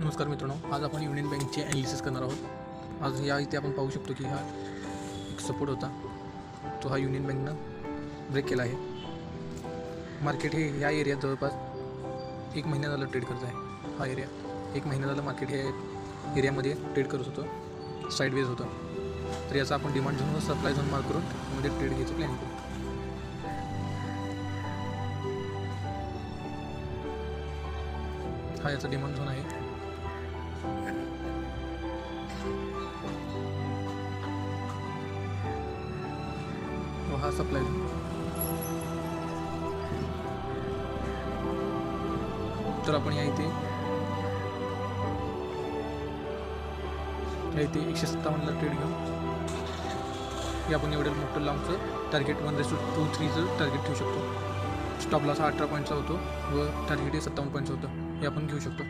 नमस्कार मित्रांनो, आज आपण युनियन बँकचे ॲनालिसिस करणार आहोत। आज या इथे आपण पाहू शकतो की हा एक सपोर्ट होता, तो हा युनियन बँकनं ब्रेक केला आहे। मार्केट हे या एरियात जवळपास 1 महिना झालं ट्रेड करत आहे। हा एरिया 1 महिना झालं मार्केट हे एरियामध्ये ट्रेड करत होतं, साईडवेज होतं। तर याचा आपण डिमांड झोन व सप्लाय झोन मार्क करून त्यामध्ये ट्रेड घ्यायचं प्लॅनिंग करू। हा याचा डिमांड झोन आहे। हा सप्लाय झोन। तर आपण या इथे 157ला ट्रेड घेऊन हे आपण एवढं मोठं लाँगचं टार्गेट 1:23चं टार्गेट ठेवू शकतो। स्टॉप लॉस हा 18 पॉईंटचा होतो व टार्गेट हे 57 पॉईंटचं होतं, हे आपण घेऊ शकतो।